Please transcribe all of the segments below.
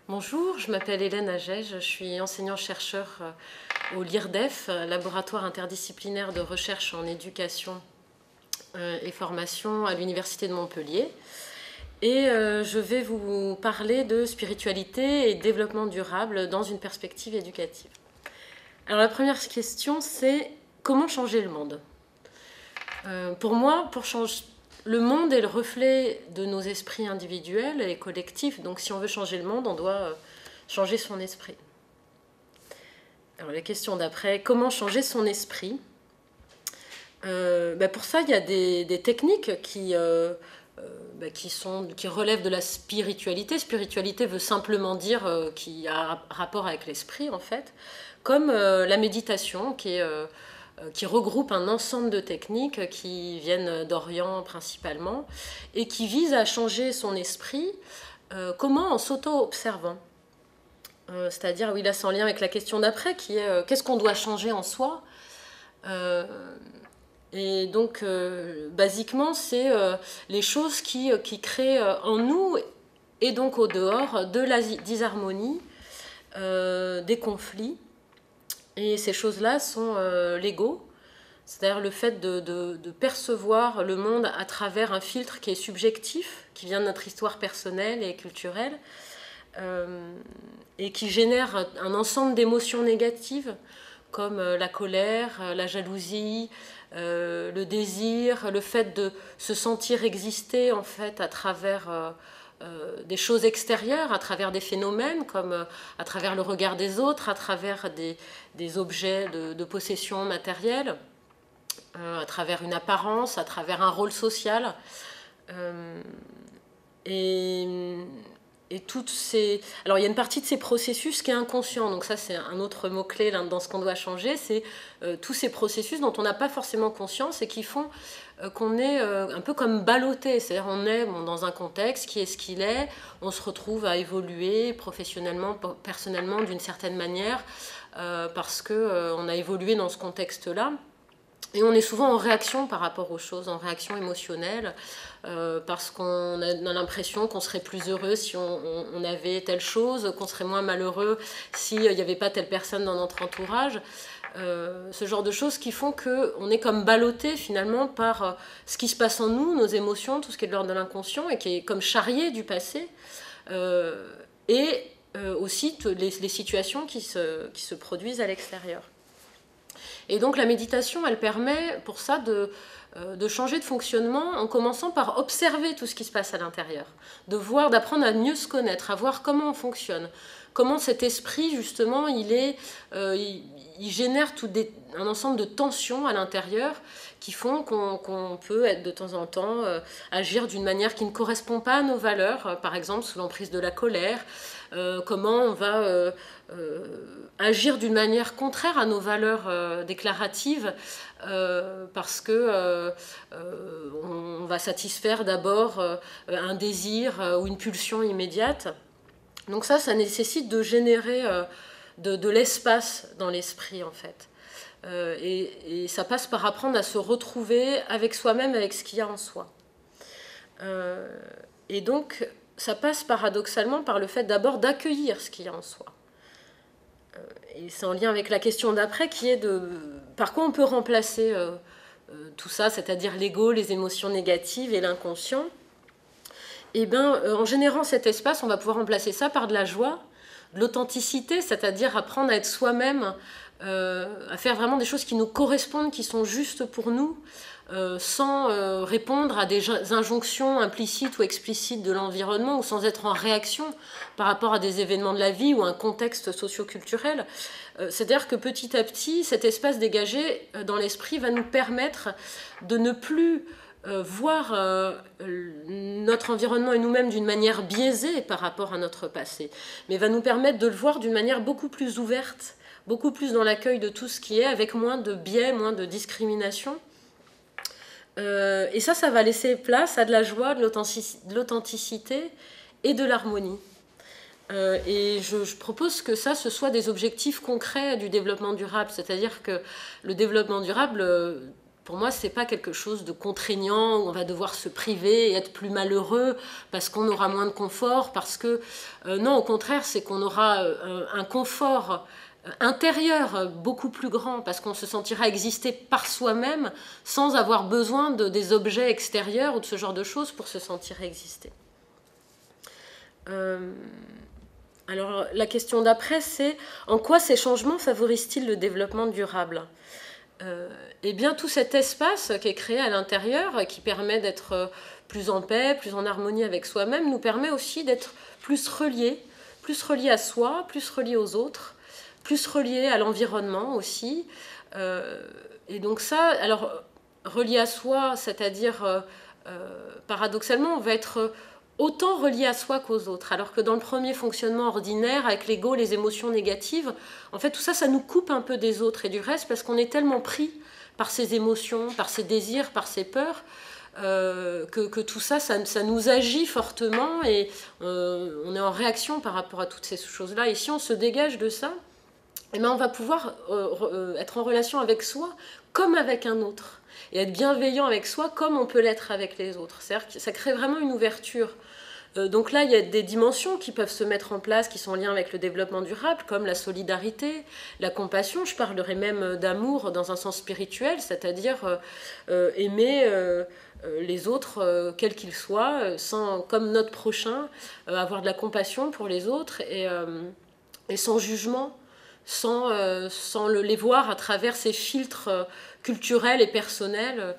Bonjour, je m'appelle Hélène Agege, je suis enseignant-chercheur au LIRDEF, laboratoire interdisciplinaire de recherche en éducation et formation à l'Université de Montpellier. Et je vais vous parler de spiritualité et développement durable dans une perspective éducative. Alors la première question, c'est comment changer le monde ? Pour moi, le monde est le reflet de nos esprits individuels et collectifs. Donc si on veut changer le monde, on doit changer son esprit. Alors la question d'après, comment changer son esprit ? Pour ça, il y a des techniques qui relèvent de la spiritualité. Spiritualité veut simplement dire qu'il y a un rapport avec l'esprit, en fait, comme la méditation, qui regroupe un ensemble de techniques qui viennent d'Orient principalement et qui visent à changer son esprit. Comment ? En s'auto-observant. C'est-à-dire, oui, là c'est en lien avec la question d'après, qui est qu'est-ce qu'on doit changer en soi ? Et donc, basiquement, c'est les choses qui créent en nous et donc au dehors de la disharmonie, des conflits. Et ces choses-là sont l'ego, c'est-à-dire le fait de percevoir le monde à travers un filtre qui est subjectif, qui vient de notre histoire personnelle et culturelle, et qui génère un ensemble d'émotions négatives, comme la colère, la jalousie, le désir, le fait de se sentir exister en fait à travers des choses extérieures, à travers des phénomènes comme à travers le regard des autres, à travers des objets de possession matérielle, à travers une apparence, à travers un rôle social. Et toutes ces... Alors il y a une partie de ces processus qui est inconscient, donc ça c'est un autre mot-clé dans ce qu'on doit changer, c'est tous ces processus dont on n'a pas forcément conscience et qui font qu'on est un peu comme ballotté, c'est-à-dire on est dans un contexte qui est ce qu'il est, on se retrouve à évoluer professionnellement, personnellement d'une certaine manière, parce qu'on a évolué dans ce contexte-là. Et on est souvent en réaction par rapport aux choses, en réaction émotionnelle, parce qu'on a l'impression qu'on serait plus heureux si on avait telle chose, qu'on serait moins malheureux s'il n'y avait pas telle personne dans notre entourage. Ce genre de choses qui font qu'on est comme ballotté finalement par ce qui se passe en nous, nos émotions, tout ce qui est de l'ordre de l'inconscient et qui est comme charrié du passé, et aussi les situations qui se produisent à l'extérieur. Et donc la méditation, elle permet pour ça de changer de fonctionnement en commençant par observer tout ce qui se passe à l'intérieur, d'apprendre à mieux se connaître, à voir comment on fonctionne, comment cet esprit justement il génère un ensemble de tensions à l'intérieur qui font qu'on peut être de temps en temps agir d'une manière qui ne correspond pas à nos valeurs, par exemple sous l'emprise de la colère, comment on va agir d'une manière contraire à nos valeurs déclaratives parce que on va satisfaire d'abord un désir ou une pulsion immédiate. Donc ça nécessite de générer de l'espace dans l'esprit en fait. Et ça passe par apprendre à se retrouver avec soi-même, avec ce qu'il y a en soi. Et donc ça passe paradoxalement par le fait d'abord d'accueillir ce qu'il y a en soi. Et c'est en lien avec la question d'après qui est par quoi on peut remplacer tout ça, c'est-à-dire l'ego, les émotions négatives et l'inconscient. Et bien, en générant cet espace, on va pouvoir remplacer ça par de la joie, de l'authenticité, c'est-à-dire apprendre à être soi-même, à faire vraiment des choses qui nous correspondent, qui sont justes pour nous, sans répondre à des injonctions implicites ou explicites de l'environnement ou sans être en réaction par rapport à des événements de la vie ou un contexte socio-culturel. C'est-à-dire que petit à petit, cet espace dégagé dans l'esprit va nous permettre de ne plus voir notre environnement et nous-mêmes d'une manière biaisée par rapport à notre passé, mais va nous permettre de le voir d'une manière beaucoup plus ouverte, beaucoup plus dans l'accueil de tout ce qui est, avec moins de biais, moins de discrimination. Et ça va laisser place à de la joie, de l'authenticité et de l'harmonie. Et je propose que ce soit des objectifs concrets du développement durable, c'est-à-dire que le développement durable Pour moi, ce n'est pas quelque chose de contraignant où on va devoir se priver et être plus malheureux parce qu'on aura moins de confort, parce que non, au contraire, c'est qu'on aura un confort intérieur beaucoup plus grand parce qu'on se sentira exister par soi-même sans avoir besoin des objets extérieurs ou de ce genre de choses pour se sentir exister. Alors la question d'après, c'est en quoi ces changements favorisent-ils le développement durable ? Eh bien tout cet espace qui est créé à l'intérieur, qui permet d'être plus en paix, plus en harmonie avec soi-même, nous permet aussi d'être plus reliés à soi, plus reliés aux autres, plus reliés à l'environnement aussi. Et donc ça, alors relié à soi, c'est-à-dire paradoxalement, on va être autant relié à soi qu'aux autres, alors que dans le premier fonctionnement ordinaire, avec l'ego, les émotions négatives, en fait tout ça, ça nous coupe un peu des autres et du reste, parce qu'on est tellement pris par ces émotions, par ces désirs, par ces peurs, que tout ça, ça nous agit fortement et on est en réaction par rapport à toutes ces choses-là. Et si on se dégage de ça, eh bien, on va pouvoir être en relation avec soi comme avec un autre et être bienveillant avec soi comme on peut l'être avec les autres. C'est-à-dire que ça crée vraiment une ouverture. Donc là, il y a des dimensions qui peuvent se mettre en place, qui sont en lien avec le développement durable, comme la solidarité, la compassion. Je parlerai même d'amour dans un sens spirituel, c'est-à-dire aimer les autres, quels qu'ils soient, comme notre prochain, avoir de la compassion pour les autres et sans jugement, sans les voir à travers ces filtres culturels et personnels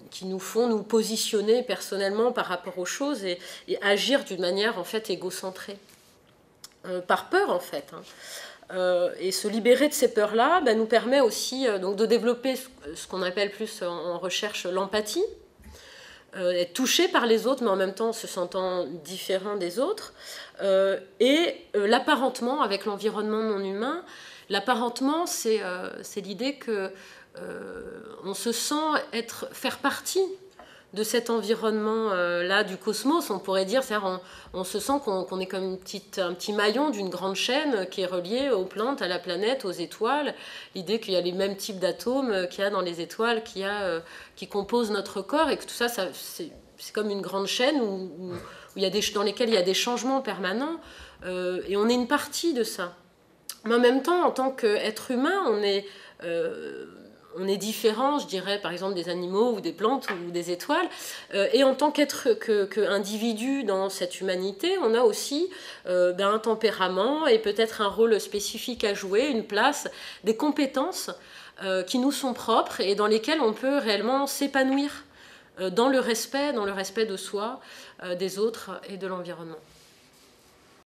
qui nous font nous positionner personnellement par rapport aux choses et agir d'une manière en fait égocentrée, par peur en fait. Et se libérer de ces peurs-là nous permet aussi donc de développer ce qu'on appelle plus en recherche l'empathie, être touché par les autres, mais en même temps se sentant différent des autres, et l'apparentement avec l'environnement non humain. L'apparentement, c'est l'idée que on se sent faire partie de cet environnement-là du cosmos, on pourrait dire, c'est-à-dire on se sent qu'on est comme un petit maillon d'une grande chaîne qui est relié aux plantes, à la planète, aux étoiles. L'idée qu'il y a les mêmes types d'atomes qu'il y a dans les étoiles, qui composent notre corps, et que tout ça, c'est comme une grande chaîne dans lesquelles il y a des changements permanents, et on est une partie de ça. Mais en même temps, en tant qu'être humain, on est différent, je dirais, par exemple, des animaux ou des plantes ou des étoiles. Et en tant qu'individu dans cette humanité, on a aussi un tempérament et peut-être un rôle spécifique à jouer, une place, des compétences qui nous sont propres et dans lesquelles on peut réellement s'épanouir dans le respect de soi, des autres et de l'environnement.